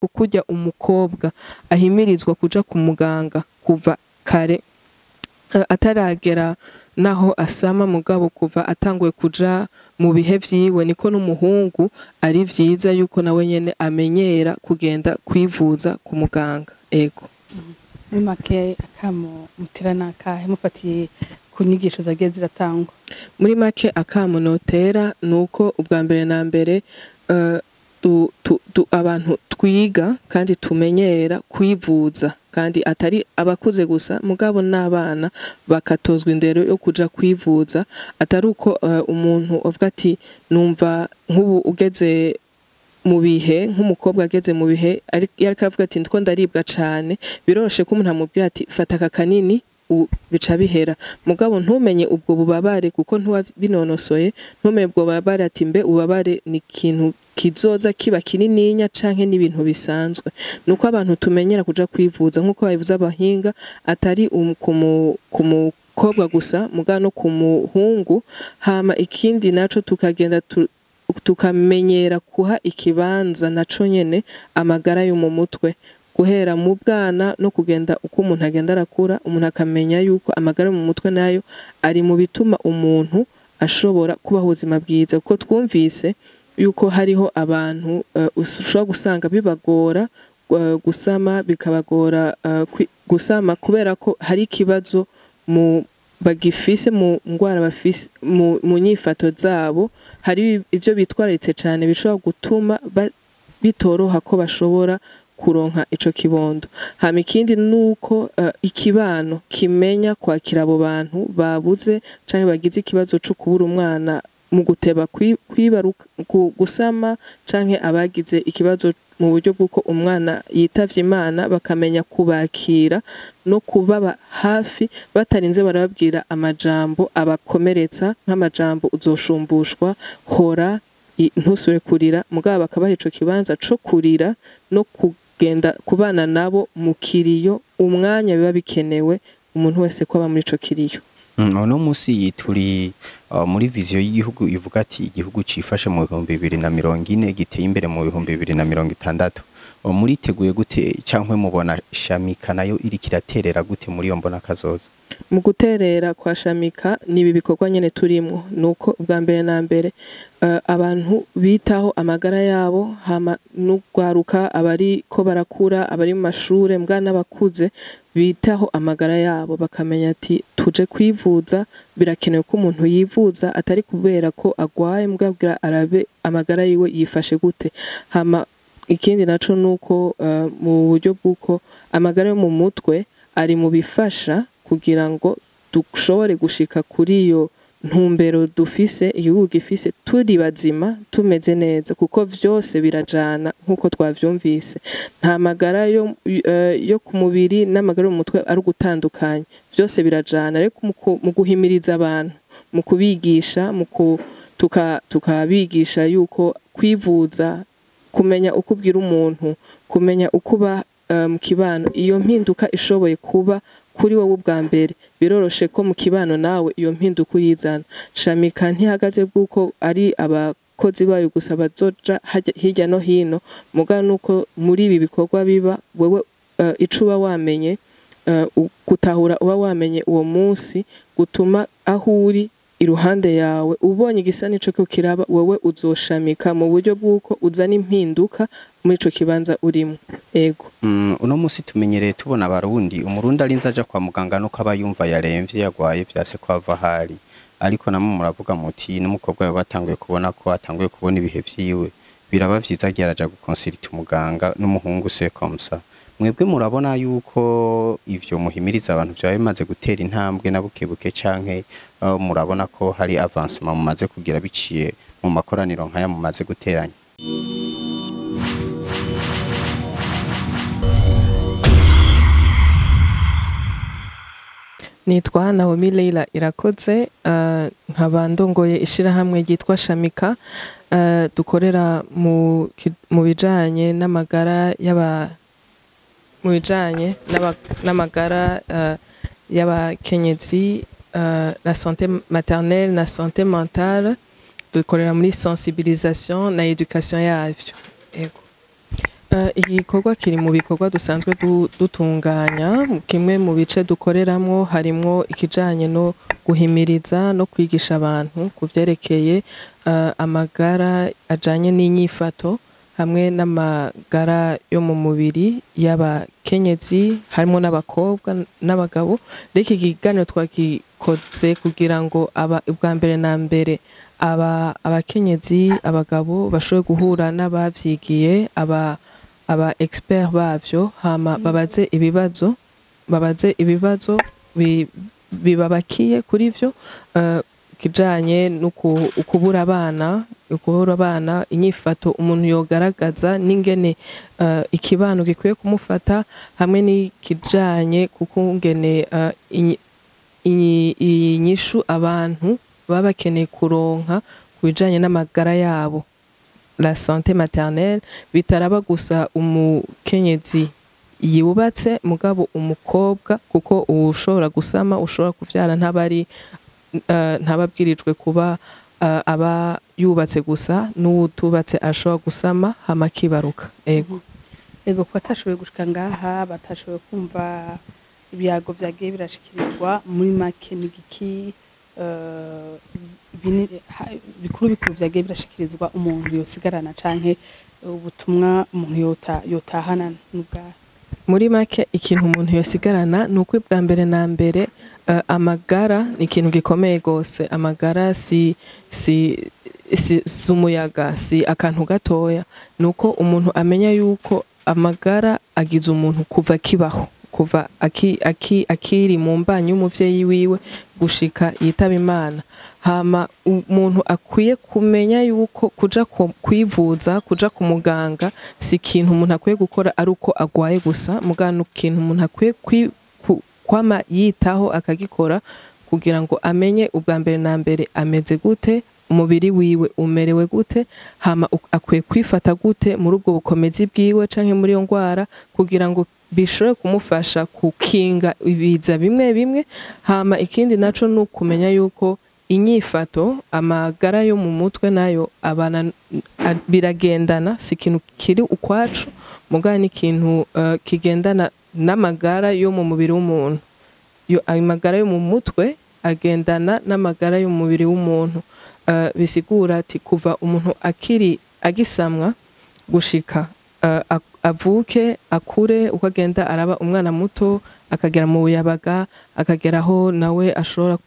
kukurya umukobwa ahimirizwa kuja ku muganga kuva kare ataragera naho asama mugabo kuva atanguye kuja mu bihe vyiwe niko n'umuhungu ari vyiza yuko nawe nyene amenyera kugenda kwivuza ku muganga ego muri make akamo muterana kahe mufatiye ku nyigisho zagiye ziratangwa muri make akamo notera nuko ubwa mbere na mbere abantu twiga kandi tumenyera kwivuza kandi atari abakuze gusa mugabo n'abana bakatozwa indero yo kuja kwivuza atari uko umuntu avuga ati numva nk'ubu ugeze mu bihe nk'umukobwa ageze mu bihe ariko aravuga ati ndiko ndaribwa cane biroroshe ko umuntu amubwira ati fata aka kanini bica bihera mugabo ntumenye ubwo bubabare kuko binonosoye ntumenye ubwo bubabare ati mbe ububabare ni ikintu kizoza kiba kinininya canke n'ibintu bisanzwe nuko abantu tumenyera kuja kwivuza nk'uko babivuze abahinga atari ku mukobwa gusa mugabo no ku muhungu hama ikindi naco tukagenda tukamenyera kuha ikibanza naco nyene amagara yo mu mutwe guhera mu bwana no kugenda uko umuntu agenda arakura umuntu akamenya yuko amagara mu mutwe nayo ari mu bituma umuntu ashobora kubaho ubuzima bwiza kuko twumvise yuko hariho abantu ushobora gusanga bibagora gusama bikabagora gusama kubera ko hari ikibazo mu bagifise mu ngwara bafise mu nyifato zabo hari ivyo bitwararitse cyane bishobora gutuma bitoroha ko bashobora kuronka ico kibondo hama ikindi nuko ikibano kimenya kwakira abo bantu babuze canke bagize ikibazo cyo kubura umwana mu guteba kwibaruka gusama canke abagize ikibazo mu buryo bw'uko umwana yitavye Imana bakamenya kubakira no kubaba hafi batarinze barababwira amajambo abakomeretsa nk'amajambo uzoshumbushwa hora ntusure kurira mugabo bakabaha ico kibanza co kurira no kugenda kubana nabo mu kiriyo umwanya biba bikenewe umuntu wese ko aba muri ico kiriyo uno musi turi muri viziyo y'igihugu ivuga ati igihugu cifashe mu 2040 giteye imbere mu 2060 muriteguye gute cankwe mubona Shamika nayo iri kiraterera gute muri yo mbona kazoza mu guterera kwa Shamika nibi bikorwa nyene turimwo nuko ubwa mbere na mbere abantu bitaho amagara yabo hama n'ugwaruka abari ko barakura abari mu mashure mbwa n'abakuze bitaho amagara yabo bakamenya ati tuje kwivuza birakenewe ko umuntu yivuza atari kubera ko agwaye mbwa arabe amagara yiwe yifashe gute hama ikindi naco nuko mu buryo bw'uko amagara yo mu mutwe ari mu bifasha kugira ngo dushobore gushika kuri iyo ntumbero dufise igihugu gifise turi bazima tumeze neza kuko vyose birajana nkuko twavyumvise nta magara yo ku mubiri n'amagara mu mutwe ari gutandukanya vyose birajana ariko mu guhimiriza abantu mu kubigisha tukabigisha yuko kwivuza kumenya uko ubwira umuntu kumenya ukuba mu kibano iyo mpinduka ishoboye kuba kuri wowe ubwa mbere biroroshe ko mu kibano nawe iyo mpinduka uyizana Shamika ntihagaze bw'uko ari abakozi bayo gusa bazoja hirya no hino mugabo nuko muri ibi bikorwa biba wewe icuba wamenye gutahura uba wamenye uwo munsi gutuma aho uri iruhande yawe ubonye igisa nico ko kiraba wewe uzoshamika mu buryo bw'uko uzana impinduka muri ico kibanza urimo ego uno musi tumenyereye tubona abarundi umurundi arinze aja kwa muganga nuko aba yumva yaremvye yagwaye vyase kwava hari ariko namwe muravuga muti n'umukobwa we batanguye kubona ko atanguye kubona ibihe vyiwe biraba vyiza gyaraja gukonsulta umuganga n'umuhungu se komsa mwebwe murabona yuko ivyo muhimiriza abantu vyawe bimaze gutera intambwe na bukebuke canke murabona ko hari avancement mumaze kugira biciye mu makoraniro nkaya mumaze guteranya Nitwa Naomi Leila Irakoze nkabandongoye ishirahamwe ryitwa Shamika dukorera mu bijanye n'amagara mu bijanye n'amagara y'abakenyezi la santé maternelle na santé mentale dukorera muri sensibilisation na education yavyo ego Iki gikorwa kiri mu bikorwa dusanzwe dutunganya. Kimwe mu bice dukoreramwo harimwo ikijanye no guhimiriza no kwigisha abantu ku vyerekeye amagara ajanye n'inyifato hamwe n'amagara yo mu mubiri y'abakenyezi harimo n'abakobwa n'abagabo. Rero iki kiganiro twagikoze kugira ngo ubwa mbere na mbere abakenyezi abagabo bashobore guhura n'abavyigiye aba expert bavyo hama babaze ibibazo bibabakiye kuri vyo kijanye ukubura abana inyifato umuntu yogaragaza n'ingene ikibano gikwiye kumufata hamwe n'ikijanye kukungene inyishu abantu baba bakeneye kuronka kubijanye n'amagara yabo, la santé maternelle, bitaraba gusa umukenyezi yubatse mugabo umukobwa kuko ushobora gusama ushobora kuvyara ntababwirijwe kuba aba yubatse gusa n'utubatse ashobora gusama hama kibaruka. Ego ko batashoboye gushika ngaha batashoboye kumva ibyago vyagiye birashikirizwa muri make n'igiki bikuru vyagiye birashikirizwa umuntu yosigarana canke ubutumwa umuntu yotahana n'ubwawe. Muri make ikintu umuntu yosigarana ni uko bwa mbere na mbere amagara ni ikintu gikomeye gose. Amagara si umuyaga, si akantu gatoya. Nuko umuntu amenya yuko amagara agize umuntu kuva kibaho, kuva akiri mu mbanyi y'umuvyeyi wiwe gushika yitaba Imana. Hama umuntu akwiye kumenya yuko kuja kwivuza, kuja ku muganga si ikintu umuntu akwiye gukora ari uko agwaye gusa, mugano ikintu umuntu akwiye kwama yitaho akagikora kugira ngo amenye ubwa mbere na mbere ameze gute, umubiri wiwe umerewe gute, hama akwiye kwifata gute muri ubwo bukomezi bwiwe canke muri iyo ngwara kugira ngo bishobore kumufasha kukinga ibiza bimwe bimwe. Hama ikindi naco ni ukumenya yuko inyifato amagara yo mu mutwe nayo abana biragendana, si ikintu kiri ukwacu mugabo ni ikintu kigendana n'amagara yo mu mubiri w'umuntu. Amagara yo mu mutwe agendana n'amagara yo mu mubiri w'umuntu. Bisigura ati kuva umuntu agisamwa gushika avuke akure uko agenda araba umwana muto akagera mu buyabaga akageraho nawe ashobora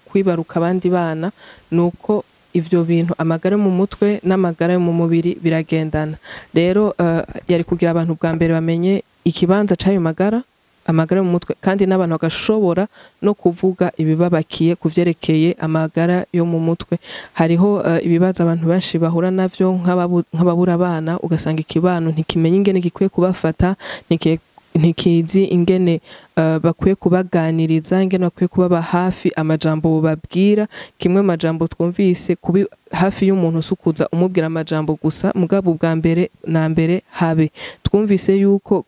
kwibaruka abandi bana, nuko ivyo bintu amagara mu mutwe n'amagara yo mu mubiri biragendana. Rero yari kugira abantu bwa mbere bamenye ikibanza c'ayo amagara yo mu mutwe kandi n'abantu bagashobora no kuvuga ibibabakiye kuvyerekeye amagara yo mu mutwe. Hariho ibibazo abantu benshi bahura navyo nk'ababura abana, ugasanga ikibano ntikimenya ingene gikwiye kubafata, ntikizi ingene bakwiye kubaganiriza, ingene bakwiye kubaba hafi, amajambo babwira. Kimwe amajambo twumvise kubi hafi y'umuntu usukuza umubwira amajambo gusa, mugabo bwa mbere na mbere habe twumvise yuko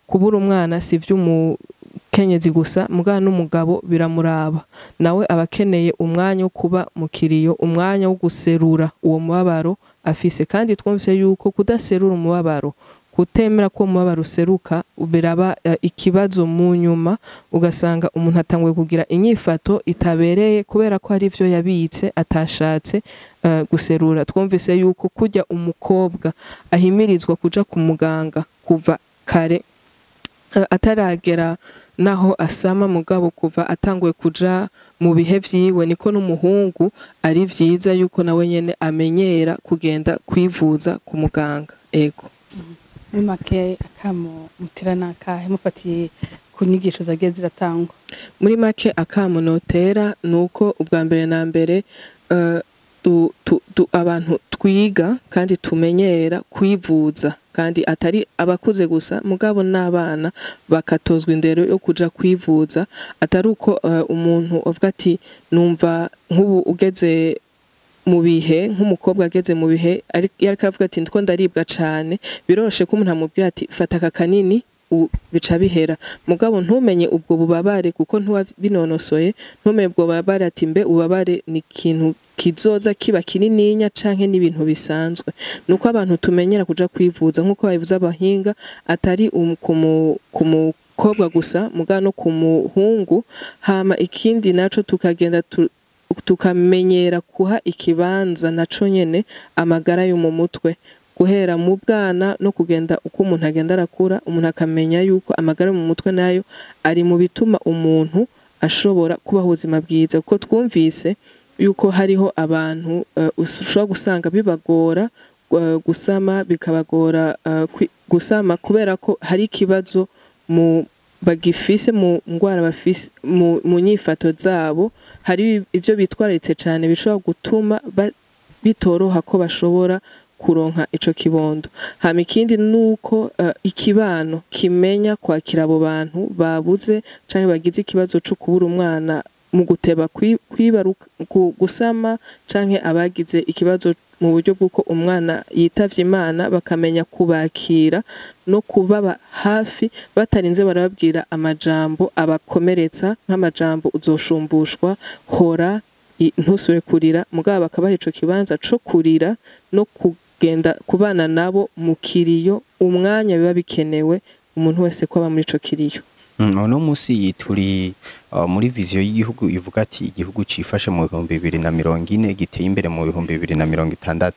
kubura umwana si vy'umukenyezi gusa mugabo n'umugabo biramuraba, nawe abakeneye umwanya wo kuba mu kiriyo, umwanya wo guserura uwo mubabaro afise. Kandi twumvise yuko kudaserura umubabaro, kutemera ko umubabaro useruka biraba ikibazo mu nyuma, ugasanga umuntu atanguye kugira inyifato itabereye kubera ko hari ivyo yabitse atashatse guserura. Twumvise yuko kujya umukobwa ahimirizwa kuja ku muganga kuva kare ataragera naho asama, mugabo kuva atanguye kuja mu bihe vyiwe, niko n'umuhungu ari vyiza yuko nawe nyene amenyera kugenda kwivuza ku muganga. Ego muri make akamo mutera nakahe mufatiye ku nyigisho zagiye ziratangwa? Muri make akamo notera nuko ubwa mbere na mbere abantu twiga kandi tumenyera kwivuza, kandi atari abakuze gusa mugabo n'abana bakatozwa indero yo kuja kwivuza. Atari uko umuntu avuga ati numva nk'ubu ugeze mu bihe, nk'umukobwa ageze mu bihe yariko aravuga ati ndiko ndaribwa cane, biroroshe ko umuntu amubwira ati fata aka kanini bica bihera mugabo ntumenye ubwo bubabare kuko ntuwabinonosoye ntumenye ubwo bubabare ati mbe ububabare ni ikintu kizoza kiba kinininya canke n'ibintu bisanzwe nuko abantu tumenyera kuja kwivuza nkuko babivuza abahinga atari ku mukobwa gusa muga no ku muhungu hama ikindi naco tukagenda tukamenyera kuha ikibanza naco nyene amagara yo mu mutwe guhera mu bwana no kugenda uko umuntu agenda arakura umuntu akamenya yuko amagara yo mu mutwe nayo ari mu bituma umuntu ashobora kubaho ubuzima bwiza kuko twumvise yuko hariho abantu ushobora gusanga bibagora gusama bikabagora gusama kubera ko hari ikibazo bagifise mu ngwara bafise mu nyifato zabo hari ivyo bitwararitse cyane bishobora gutuma bitoroha ko bashobora kuronka ico kibondo hama ikindi nuko ikibano kimenya kwakira abo bantu babuze canke bagize ikibazo cyo kubura umwana mu guteba kwibaruka gusama canke abagize ikibazo mu buryo bw'uko umwana yitavye Imana bakamenya kubakira no kubaba hafi batarinze barababwira amajambo abakomeretsa nk'amajambo uzoshumbushwa hora ntusure kurira mugabo bakabaha ico kibanza co kurira no kugenda kubana nabo mu kiriyo umwanya biba bikenewe umuntu wese ko aba muri ico kiriyo uno musi turi muri viziyo y'igihugu ivuga ati igihugu cifashe mu 2040 giteye imbere mu 2060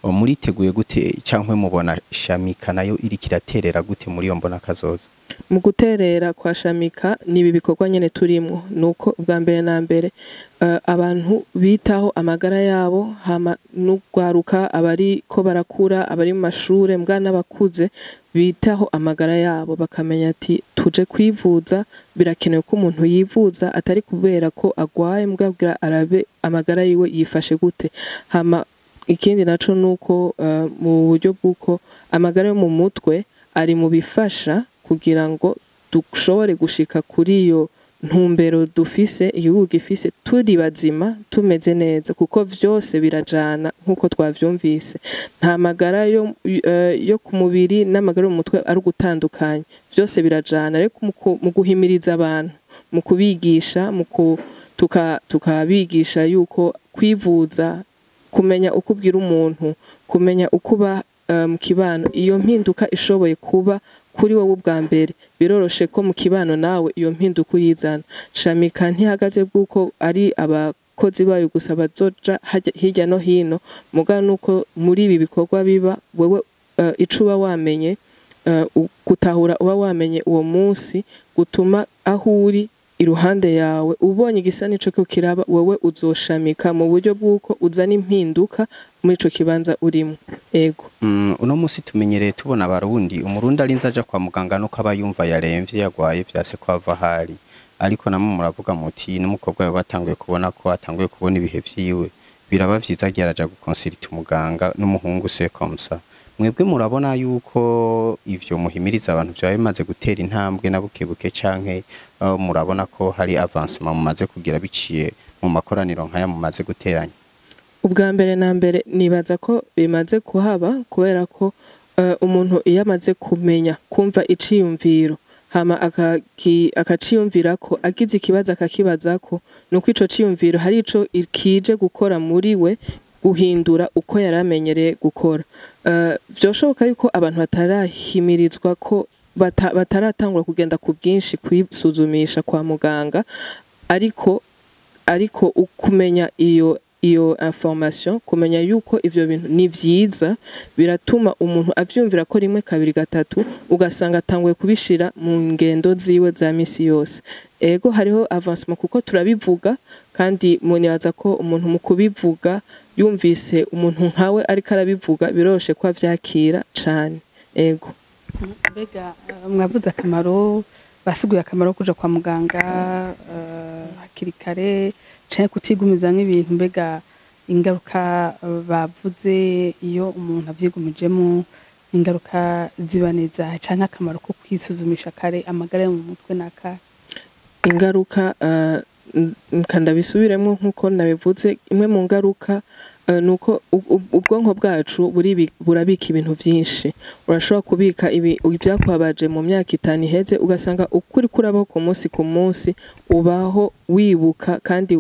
muriteguye gute cankwe mubona Shamika nayo iri kiraterera gute muri yo mbona kazoza mu guterera kwa Shamika nibi bikorwa nyene turimwo nuko ubwa mbere na mbere abantu bitaho amagara yabo hama n'ugwaruka abari ko barakura abari mu mashure mbwa n'abakuze bitaho amagara yabo bakamenya ati tuje kwivuza birakenewe ko umuntu yivuza atari kubera ko agwaye mbwa arabe amagara yiwe yifashe gute hama ikindi naco nuko mu buryo bw'uko amagara yo mu mutwe ari mu bifasha kugira ngo dushobore gushika kuri iyo ntumbero dufise igihugu gifise turi bazima tumeze neza kuko vyose birajana nkuko twavyumvise nta magara yo ku mubiri n'amagara yo mu mutwe ari gutandukanye vyose birajana ariko mu guhimiriza abantu mu kubigisha tukabigisha yuko kwivuza kumenya uko ubwira umuntu kumenya uko uba mu kibano iyo mpinduka ishoboye kuba kuri wowe ubwa mbere biroroshe ko mu kibano nawe iyo mpinduka uyizana Shamika ntihagaze bw'uko ari abakozi bayo gusa bazoja hirya no hino muga nuko muri ibi bikorwa biba wewe ico uba wamenye gutahura uba wamenye uwo munsi gutuma aho uri iruhande yawe ubonye igisa nico ko kiraba wewe uzoshamika mu buryo bw'uko uzana impinduka muri ico kibanza urimo ego uno musi tumenyereye tubona abarundi umurundi arinze aja kwa muganga no kaba yumva yaremvye yagwaye vyase kwava hari ariko namwe muravuga muti n'umukobwa we batanguye kubona ko atanguye kubona ibihe vyiwe biraba vyiza gyaraja gukonsulta umuganga n'umuhungu se komsa mwebwe murabona yuko ivyo muhimiriza abantu byawe bimaze gutera intambwe na bukebuke canke murabona ko hari avancement mumaze kugira biciye mu makoraniro nkaya mumaze guteranya ubwa mbere na mbere nibaza ko bimaze kuhaba kubera ko umuntu iyo amaze kumenya kumva iciyumviro hama akaciyumvira ko agize ikibazo akakibaza ko nuko ico ciyumviro hari ico kije gukora muri we guhindura uko yaramenyereye gukora byoshoboka yuko abantu batarahimirizwa ko bataratangura kugenda ku bwinshi kwisuzumisha kwa muganga ariko ukumenya iyo information kumenya yuko ivyo bintu ni vyiza biratuma umuntu avyumvira ko rimwe kabiri gatatu ugasanga atanguye kubishira mu ngendo ziwe za misi yose ego hariho avancement kuko turabivuga kandi munibaza ko umuntu mu kubivuga yumvise umuntu nkawe ariko arabivuga biroroshe kwa vyakira cane ego mbega mwavuze akamaro basiguye akamaro kuja kwa muganga hakiri kare canke kutigumiza nk'ibintu mbega ingaruka bavuze iyo umuntu avyigumijemo ingaruka zibaneza canke akamaro ko kwisuzumisha kare amagara yo mu mutwe naka ingaruka kandabisubiremo nk'uko nabivuze, imwe mu ngaruka nuko ubwonko bwacu burabika ibintu byinshi. Urashobora kubika ibyakwabaje mu myaka 5 iheze, ugasanga ukuri kurabaho ku munsi ubaho wibuka kandi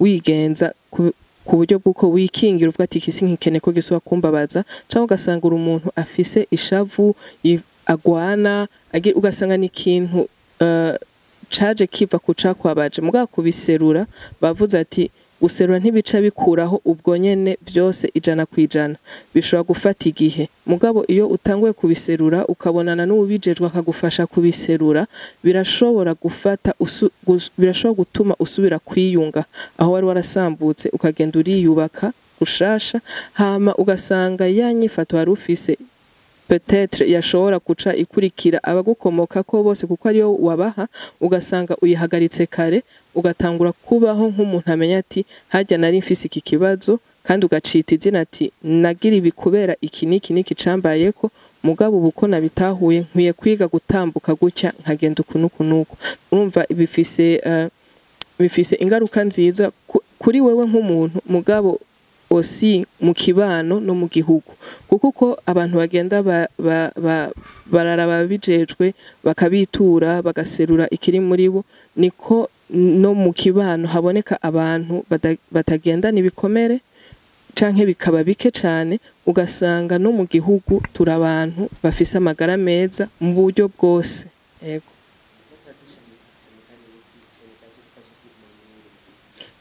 wigenza ku buryo bw'uko wikingira uvuga ati kisi nkikene ko giswa kumbabaza, cyangwa ugasanga uri umuntu afise ishavu agwana ugasanga ni ikintu caje kiva ku cakwabaje. Mugabo kubiserura bavuze ati guserura ntibica bikuraho ubwo nyene byose 100%, bishobora gufata igihe. Mugabo iyo utanguye kubiserura ukabonana n'ubijejwe akagufasha kubiserura, birashobora gutuma usubira kwiyunga aho wari warasambutse, ukagenda uriyubaka ushasha, hama ugasanga yanyifato wari ufise peut-être yashobora kuca ikurikira abagukomoka ko bose, kuko ariyo wabaha, ugasanga uyihagaritse kare, ugatangura kubaho nk'umuntu amenya ati hajya nari mfise iki kibazo, kandi ugacita izina ati nagira ibi kubera iki niki cambayeko, mugabo ubuko nabitahuye nkwiye kwiga gutambuka gutya nkagenda ukunuku. Urumva bifise ingaruka nziza kuri wewe nk'umuntu, mugabo osi mu kibano no mu gihugu, kuko uko abantu bagenda bararaba bijejwe bakabitura bagaserura ikiri muri bo, niko no mu kibano haboneka abantu batagendana ibikomere canke bikaba bike cane, ugasanga no mu gihugu turi abantu bafise amagara meza mu buryo bwose. Yego,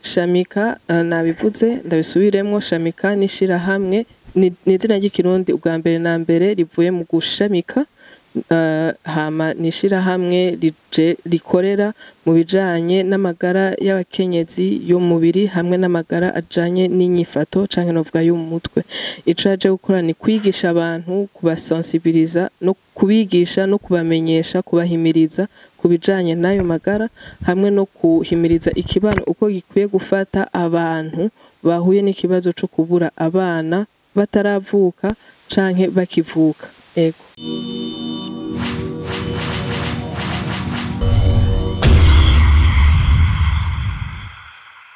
Shamika nabivuze ndabisubiremwo, Shamika nishira hamwe ni izina ry'ikirundi ubwa mbere na mbere rivuye mu gushamika, hama nishira hamwe rikorera mu bijanye n'amagara y'abakenyezi yo mubiri hamwe n'amagara ajanye n'inyifato canke novuga yo mu mutwe. Ico aje gukora ni kwigisha abantu, kubasensibiliza no kubigisha no kubamenyesha, kubahimiriza kubijanye nayo magara, hamwe no kuhimiriza ikibano uko gikwiye gufata abantu bahuye n'ikibazo cyo kubura abana bataravuka canke bakivuka. Ego.